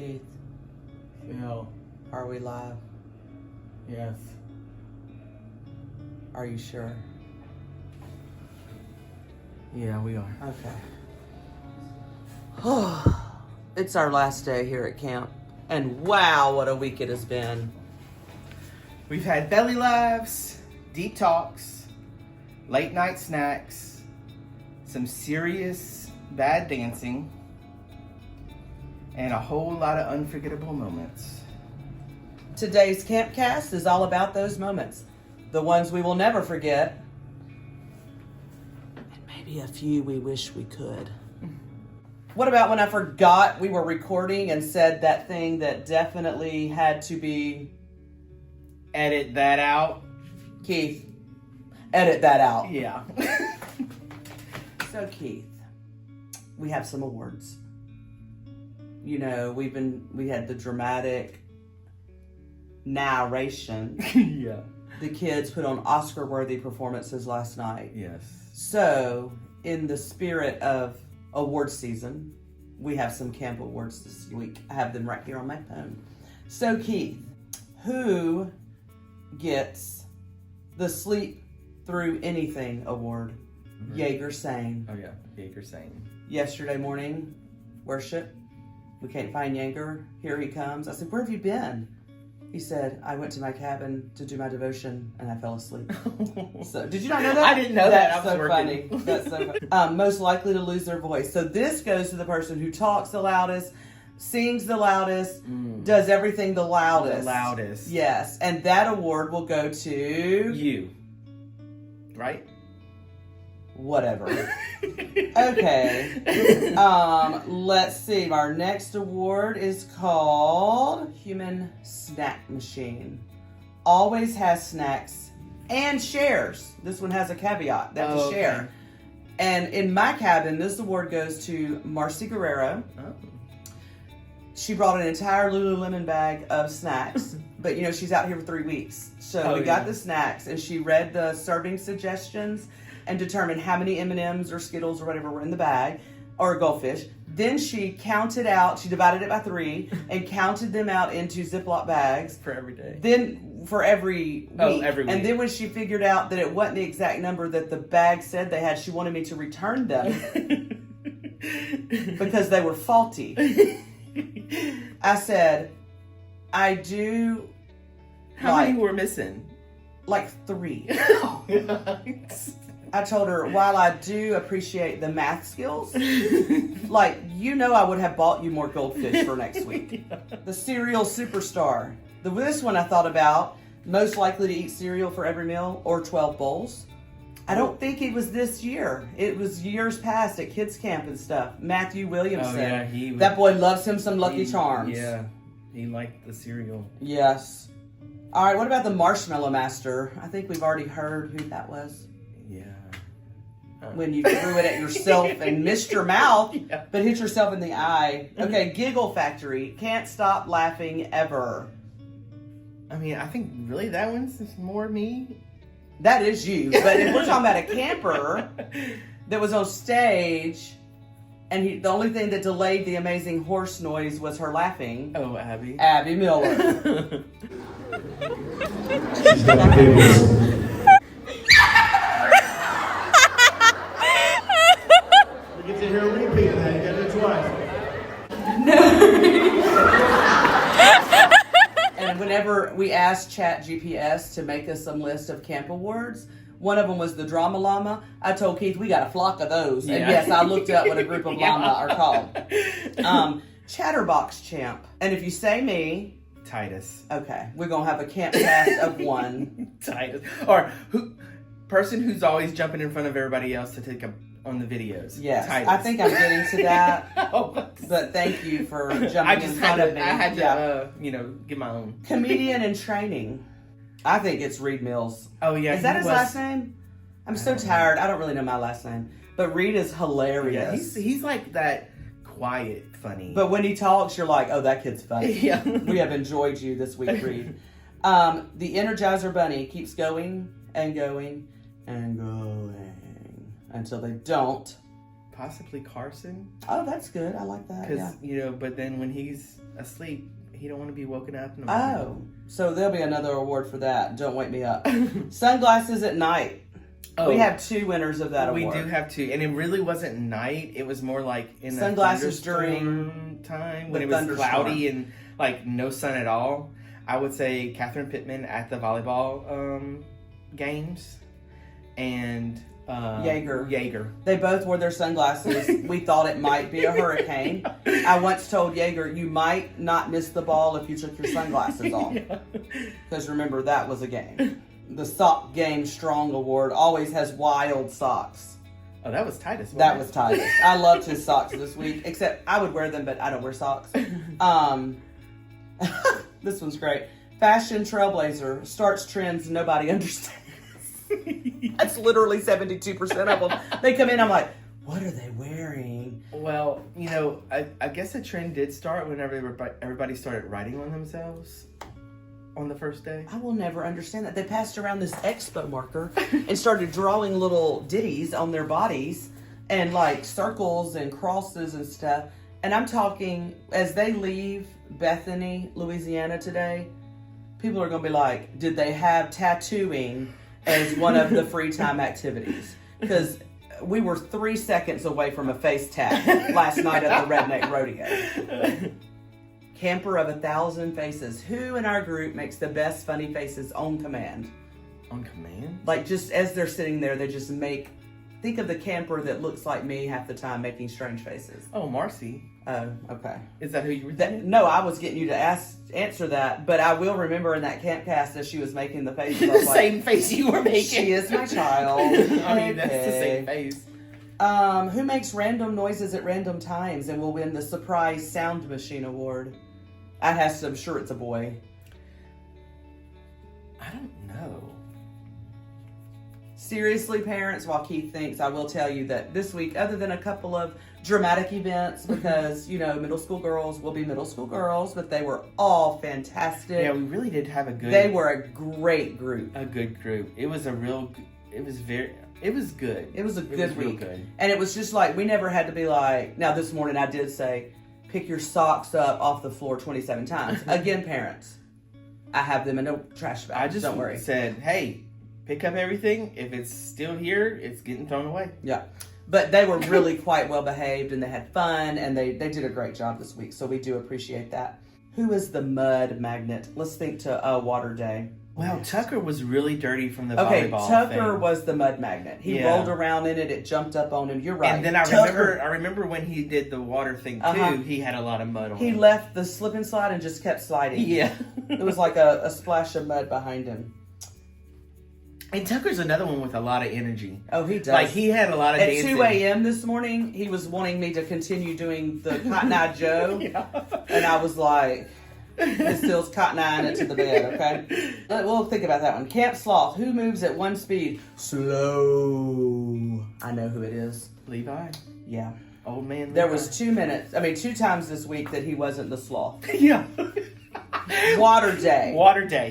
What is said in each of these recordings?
Keith, Phil. are we live? Yes. Are you sure? Yeah, we are. Okay. It's our last day here at camp. And wow, what a week it has been. We've had belly laughs, deep talks, late night snacks, some serious bad dancing, and a whole lot of unforgettable moments. Today's Campcast is all about those moments. The ones we will never forget. And maybe a few we wish we could. What about when I forgot we were recording and said that thing that definitely had to be... Edit that out. Keith, edit that out. Yeah. So Keith, we have some awards. You know, we had the dramatic narration. Yeah. The kids put on Oscar-worthy performances last night. Yes. So, in the spirit of award season, we have some camp awards this week. I have them right here on my phone. So, Keith, who gets the Sleep Through Anything award? Mm-hmm. Jaeger sang. Oh yeah, Jaeger sang. Yesterday morning, worship. We can't find Jaeger. Here he comes. I said, where have you been? He said, I went to my cabin to do my devotion and I fell asleep. So, did you not know that? I didn't know that. That's so funny. That's so funny. Most likely to lose their voice. So this goes to the person who talks the loudest, sings the loudest, does everything the loudest. The loudest. Yes. And that award will go to... You. Right? Whatever. Okay. Let's see. Our next award is called Human Snack Machine. Always has snacks and shares. This one has a caveat. They have to share. And in my cabin, this award goes to Marcy Guerrero. Oh. She brought an entire Lululemon bag of snacks. But, you know, she's out here for 3 weeks. So we got the snacks, and she read the serving suggestions and determined how many M&Ms or Skittles or whatever were in the bag, or Goldfish. Then she counted out, she divided it by 3, and counted them out into Ziploc bags. For every day. Then, for every week. Oh, every week. And then when she figured out that it wasn't the exact number that the bag said they had, she wanted me to return them. Because they were faulty. I said, I do... How many were missing? Like 3. Oh, I told her, while I do appreciate the math skills, like, you know I would have bought you more Goldfish for next week. The cereal superstar. This one I thought about, most likely to eat cereal for every meal, or 12 bowls. I don't think it was this year. It was years past at kids camp and stuff. Matthew Williamson. Oh, yeah, that boy loves him some Lucky Charms. Yeah, he liked the cereal. Yes. All right, what about the Marshmallow Master? I think we've already heard who that was. Yeah. When you threw it at yourself and missed your mouth, but hit yourself in the eye. Okay, Giggle Factory. Can't stop laughing ever. I mean, I think really that one's more me. That is you. But if we're talking about a camper that was on stage, and the only thing that delayed the amazing horse noise was her laughing. Oh, Abby. Abby Miller. She's got the We get to hear a repeat of that. You got to do it twice. And whenever we asked Chat GPS to make us some list of camp awards, one of them was the Drama Llama. I told Keith, we got a flock of those. And yes, I looked up what a group of llama are called. Chatterbox Champ. And if you say me... Titus. Okay, we're going to have a camp cast of 1. Titus. Or person who's always jumping in front of everybody else to take on the videos. Yes, Titus. I think I'm getting to that. Oh, but thank you for jumping in front of me. I had to, get my own. Comedian in training. I think it's Reed Mills. Oh, yeah. Is that his last name? I'm so tired. I don't really know my last name. But Reed is hilarious. Yeah, he's like that quiet, funny. But when he talks, you're like, oh, that kid's funny. Yeah. We have enjoyed you this week, Reed. The Energizer Bunny keeps going and going and going until they don't possibly Carson. Oh, that's good. I like that. Because, Yeah. but then when he's asleep, he don't want to be woken up. In the Oh, so there'll be another award for that. Don't wake me up. Sunglasses at night. We have 2 winners of that award. We do have 2, and it really wasn't night. It was more like in the sunglasses during time when it was cloudy and like no sun at all. I would say Catherine Pittman at the volleyball games, and Jaeger. They both wore their sunglasses. We thought it might be a hurricane. I once told Jaeger, you might not miss the ball if you took your sunglasses off. Because remember, that was a game. The Sock Game Strong Award always has wild socks. Oh, that was Titus. That was Titus. I loved his socks this week, except I would wear them, but I don't wear socks. This one's great. Fashion trailblazer starts trends nobody understands. That's literally 72% of them. They come in, I'm like, what are they wearing? Well, I guess the trend did start whenever everybody started writing on themselves on the first day. I will never understand that. They passed around this expo marker and started drawing little ditties on their bodies and like circles and crosses and stuff. And I'm talking, as they leave Bethany, Louisiana today, people are going to be like, did they have tattooing as one of the free time activities? Because we were 3 seconds away from a face tat last night at the Redneck Rodeo. Camper of 1,000 faces. Who in our group makes the best funny faces on command? On command? Like just as they're sitting there, they just make... Think of the camper that looks like me half the time making strange faces. Oh, Marcy. Oh, okay. Is that who you were thinking? No, I was getting you to answer that, but I will remember in that Campcast as she was making the faces. The same face you were making. She is my child. I mean, that's the same face. Who makes random noises at random times and will win the Surprise Sound Machine Award? I'm sure it's a boy. I don't know. Seriously, parents, while Keith thinks, I will tell you that this week, other than a couple of dramatic events, because, middle school girls will be middle school girls, but they were all fantastic. Yeah, we really did have They were a great group. A good group. It was good. It was a good week. Good. And it was just like, we never had to be like, now this morning I did say, pick your socks up off the floor 27 times. Again, parents, I have them in a trash bag. I just don't worry. Said, hey, pick up everything. If it's still here, it's getting thrown away. Yeah. But they were really quite well behaved and they had fun and they did a great job this week. So we do appreciate that. Who is the mud magnet? Let's think to Water Day. Well, Tucker was really dirty from the volleyball Tucker thing. was the mud magnet. He rolled around in it. It jumped up on him. You're right. And then I remember when he did the water thing too. He had a lot of mud on him. He left the slip and slide and just kept sliding. Yeah. It was like a splash of mud behind him. And Tucker's another one with a lot of energy. Oh, he does. Like, he had a lot of dancing. At 2 a.m. this morning, he was wanting me to continue doing the Cotton Eye Joe. Yeah. And I was like, Miss Hill's Cotton Eyeing it to the bed, okay? We'll think about that one. Camp Sloth. Who moves at one speed? Slow. I know who it is. Levi. Yeah. Old man Levi. There was 2 times this week that he wasn't the sloth. Yeah. Water Day.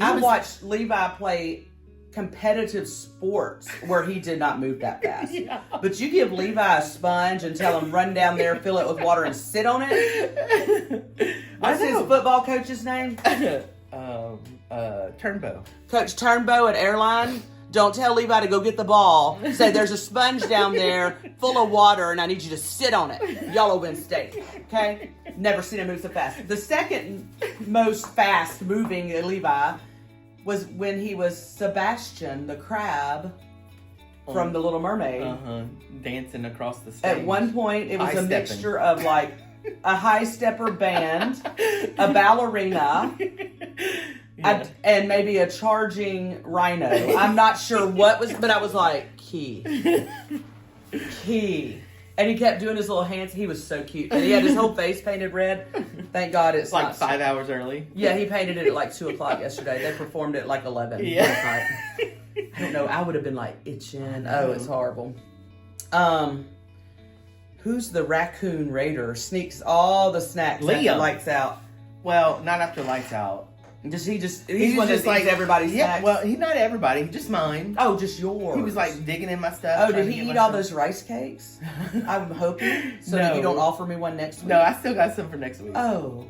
I watched Levi play competitive sports where he did not move that fast. Yeah. But you give Levi a sponge and tell him run down there, fill it with water, and sit on it. What's his football coach's name? Turnbow. Coach Turnbow at Airline. Don't tell Levi to go get the ball. Say there's a sponge down there full of water and I need you to sit on it. Y'all will win state. Okay? Never seen him move so fast. The second most fast moving Levi was when he was Sebastian, the crab from The Little Mermaid. Dancing across the stage. At one point, it was a mixture of like a high stepper band, a ballerina, and maybe a charging rhino. I'm not sure what was, but I was like, key. And he kept doing his little hands. He was so cute. And he had his whole face painted red. Thank God it's like not 5 hours early. Yeah, he painted it at like 2 o'clock yesterday. They performed at like 11. Yeah. I don't know. I would have been like itching. Oh, it's horrible. Who's the raccoon raider? Sneaks all the snacks after lights out. Well, not after lights out. Does he just? He's one just that like everybody's snacks? Well, he's not everybody. Just mine. Oh, just yours. He was like digging in my stuff. Oh, did he eat all those rice cakes? I'm hoping so that you don't offer me one next week. No, I still got some for next week. Oh,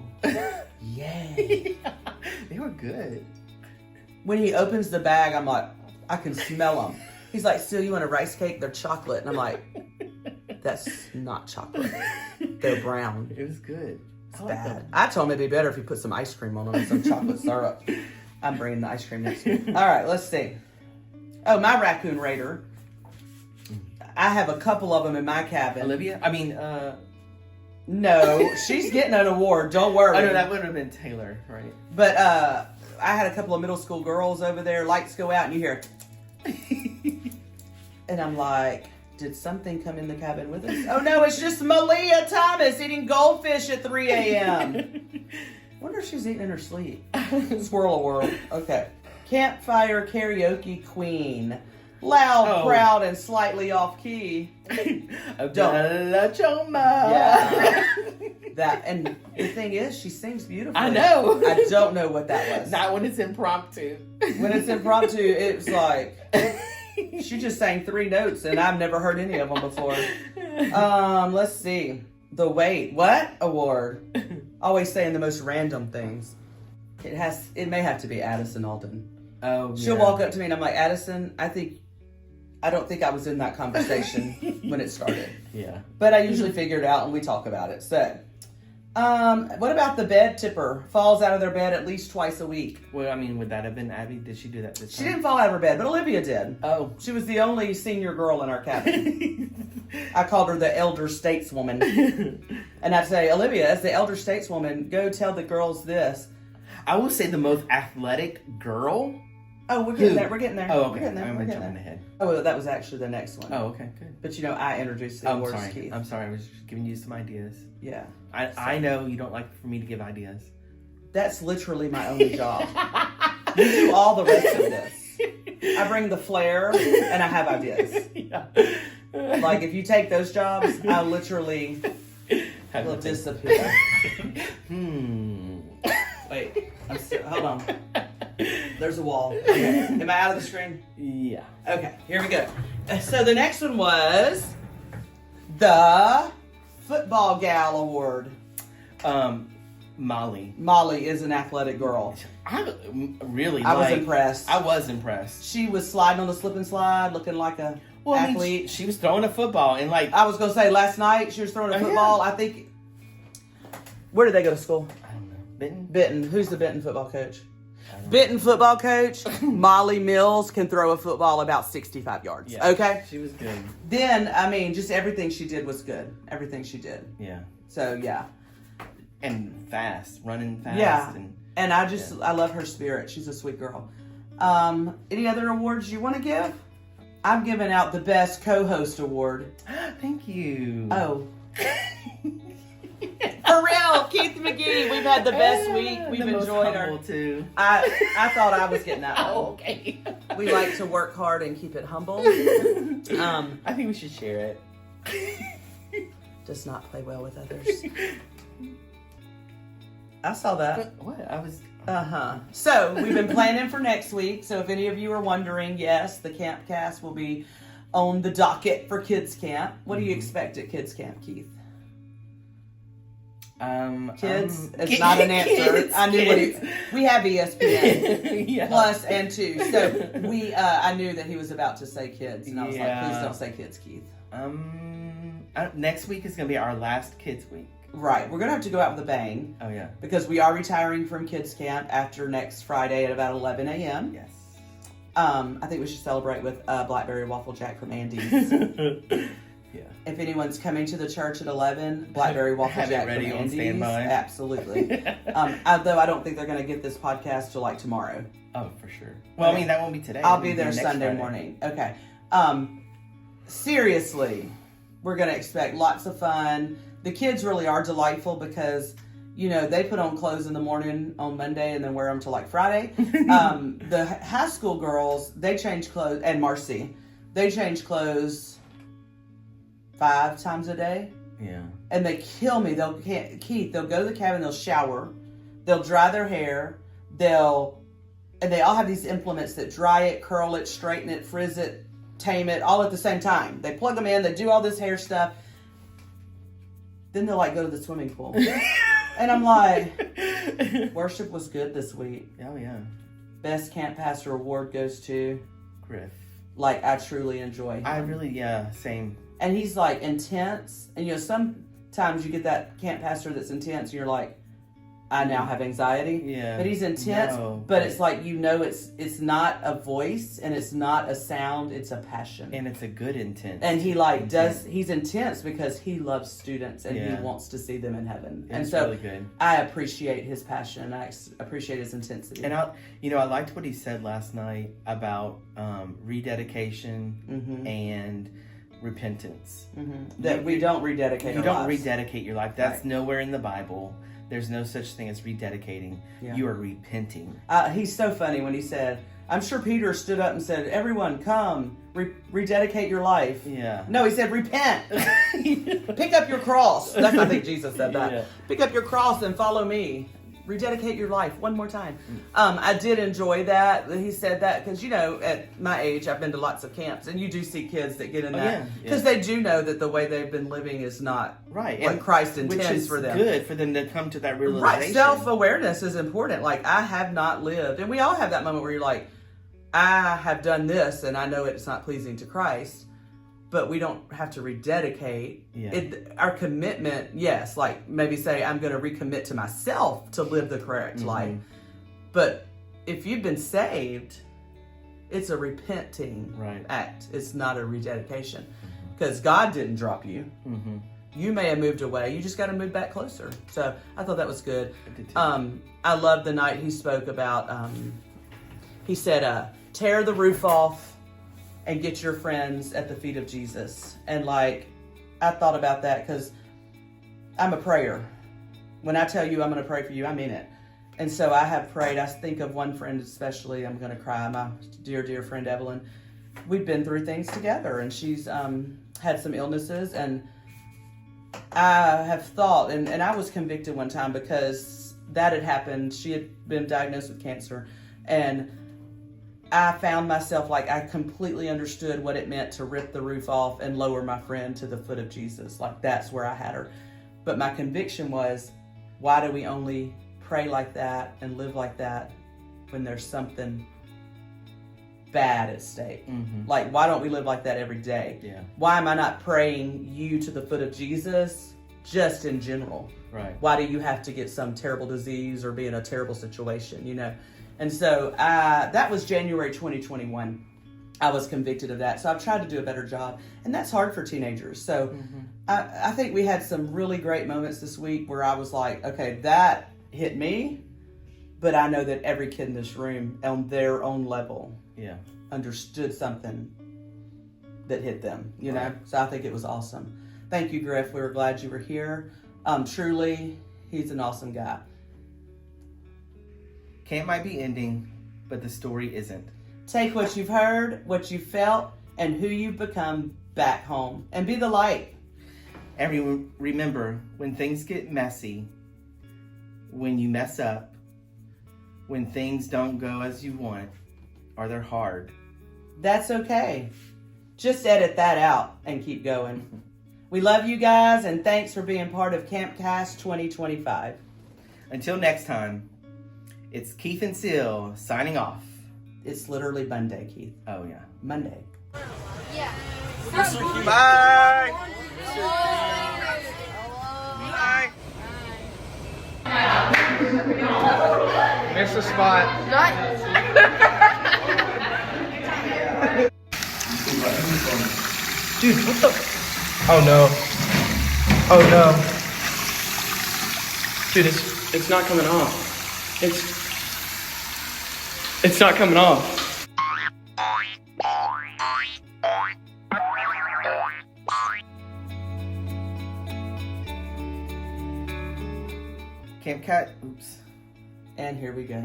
yay! They were good. When he opens the bag, I'm like, I can smell them. He's like, "Still, you want a rice cake? They're chocolate." And I'm like, "That's not chocolate. They're brown." It was good. It's bad. I told him it'd be better if you put some ice cream on them and some chocolate syrup. I'm bringing the ice cream next week. All right, let's see. Oh, my raccoon raider. I have a couple of them in my cabin. Olivia? No, she's getting an award. Don't worry. Oh, no, that would have been Taylor, right? But I had a couple of middle school girls over there. Lights go out and you hear, and I'm like, did something come in the cabin with us? Oh no, it's just Malia Thomas eating goldfish at 3 a.m. Wonder if she's eating in her sleep. Swirl a world. Okay. Campfire karaoke queen. Loud, proud, and slightly off key. Don't. Yeah. That, and the thing is, she sings beautifully. I know. I don't know what that was. Not when it's impromptu. When it's impromptu, it's like she just sang 3 notes, and I've never heard any of them before. Let's see. The What award? Always saying the most random things. It may have to be Addison Alden. Oh, She'll walk up to me and I'm like, Addison, I don't think I was in that conversation when it started. Yeah. But I usually figure it out and we talk about it. So, what about the bed tipper? Falls out of their bed at least twice a week. Well, I mean, would that have been Abby? Did she do that this time? She didn't fall out of her bed, but Olivia did. Oh. She was the only senior girl in our cabin. I called her the elder stateswoman. And I'd say, Olivia, as the elder stateswoman, go tell the girls this. I will say the most athletic girl. Oh, we're getting there. We're getting there. Oh, okay. We're getting there. I'm We're getting jumping there. ahead. Oh, well, that was actually the next one. Oh, okay, good. But I introduced the awards, Keith. I'm sorry. I was just giving you some ideas. Yeah. I know you don't like for me to give ideas. That's literally my only job. You do all the rest of this. I bring the flair and I have ideas. Yeah. Like if you take those jobs, I literally will disappear. Wait, hold on. There's a wall. Okay. Am I out of the screen? Yeah. Okay, here we go. So the next one was the Football Gal Award. Molly. Molly is an athletic girl. I was impressed. I was impressed. She was sliding on the slip and slide, looking like a athlete. I mean, she was throwing a football and like I was gonna say last night she was throwing a football. Yeah. I think. Where did they go to school? I don't know. Benton. Benton. Who's the Benton football coach? Benton football coach Molly Mills can throw a football about 65 yards. Yeah, okay, she was good. Then I mean, just everything she did was good. Everything she did. Yeah. So yeah. And fast, running fast. Yeah. And I love her spirit. She's a sweet girl. Any other awards you want to give? I'm giving out the best co-host award. Thank you. Oh. For real, Keith McGee. We've had the best week. We've enjoyed our. Too. I thought I was getting that one. Oh, okay. We like to work hard and keep it humble. I think we should share it. Does not play well with others. I saw that. What? I was. So we've been planning for next week. So if any of you are wondering, yes, the Campcast will be on the docket for Kids Camp. What do you expect at Kids Camp, Keith? Kids? It's not an answer. I knew we have ESPN yeah. Plus and 2. So I knew that he was about to say kids, and I was like, please don't say kids, Keith. Next week is gonna be our last kids week. Right, we're gonna have to go out with a bang. Oh yeah, because we are retiring from Kids Camp after next Friday at about 11 a.m. Yes. I think we should celebrate with Blackberry Waffle Jack from Andy's. Yeah. If anyone's coming to the church at 11, Blackberry Waffle Jack ready from on Andy's. standby. Absolutely. Although I don't think they're gonna get this podcast till like tomorrow. Oh, for sure. Well, I mean that won't be today. I'll be there Sunday morning. Okay. Seriously, we're gonna expect lots of fun. The kids really are delightful because, they put on clothes in the morning on Monday and then wear them till like Friday. The high school girls, they change clothes, and Marcy, they change clothes 5 times a day. Yeah. And they kill me. They'll go to the cabin, they'll shower, they'll dry their hair, they all have these implements that dry it, curl it, straighten it, frizz it, tame it, all at the same time. They plug them in, they do all this hair stuff. Then they'll like go to the swimming pool. And I'm like, worship was good this week. Oh, yeah. Best Camp Pastor Award goes to Griff. Like, I truly enjoy him. I really, yeah, same. And he's like intense. And sometimes you get that camp pastor that's intense and you're like, I now have anxiety. Yeah. But he's intense, but it's like, it's not a voice and it's not a sound, it's a passion. And it's a good intent. And he he's intense because he loves students and he wants to see them in heaven. And so really good. I appreciate his passion and I appreciate his intensity. And I liked what he said last night about rededication and repentance. That we don't rededicate You our don't lives. rededicate your life. That's nowhere in the Bible. There's no such thing as rededicating. Yeah. You are repenting. He's so funny when he said, I'm sure Peter stood up and said, everyone come, rededicate your life. Yeah. No, he said, repent. Pick up your cross. I think Jesus said that. Yeah. Pick up your cross and follow me. Rededicate your life one more time. I did enjoy that he said that because, at my age, I've been to lots of camps and you do see kids that get in that because they do know that the way they've been living is not what Christ intends for them. Which is good for them to come to that realization. Right. Self-awareness is important. Like, I have not lived, and we all have that moment where you're like, I have done this and I know it's not pleasing to Christ. But we don't have to rededicate. Our commitment, yes, like maybe say I'm going to recommit to myself to live the correct life. But if you've been saved, it's a repenting act. It's not a rededication because God didn't drop you. You may have moved away. You just got to move back closer. So I thought that was good. I love the night he spoke about. He said, "Tear the roof off." And get your friends at the feet of Jesus. And I thought about that because I'm a prayer. When I tell you I'm going to pray for you, I mean it. And so I have prayed. I think of one friend especially. I'm going to cry. My dear, dear friend Evelyn. We've been through things together, and she's had some illnesses. And I have thought, and I was convicted one time because that had happened. She had been diagnosed with cancer, and I found myself I completely understood what it meant to rip the roof off and lower my friend to the foot of Jesus. That's where I had her. But my conviction was, why do we only pray like that and live like that when there's something bad at stake? Why don't we live like that every day? Yeah. Why am I not praying you to the foot of Jesus just in general? Right. Why do you have to get some terrible disease or be in a terrible situation, And so that was January 2021. I was convicted of that. So I've tried to do a better job. And that's hard for teenagers. So I think we had some really great moments this week where I was like, okay, that hit me. But I know that every kid in this room on their own level understood something that hit them, know? So I think it was awesome. Thank you, Griff. We were glad you were here. Truly, he's an awesome guy. Camp might be ending, but the story isn't. Take what you've heard, what you felt, and who you've become back home, and be the light. And remember, when things get messy, when you mess up, when things don't go as you want, or they're hard, that's okay. Just edit that out and keep going. We love you guys, and thanks for being part of Campcast 2025. Until next time. It's Keith and Seal signing off. It's literally Monday, Keith. Oh, yeah. Monday. Yeah. Bye. Bye. Missed the spot. Dude, what the? Oh no. Oh no. Dude, it's not coming off. It's not coming off. Campcat. Oops. And here we go.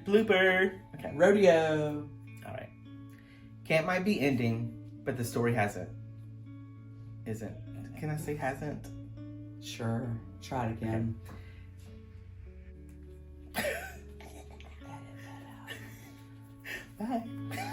Blooper. Okay. Rodeo. All right. Camp might be ending, but the story hasn't. Isn't. Can I say hasn't? Sure. Try it again. Okay. Bye.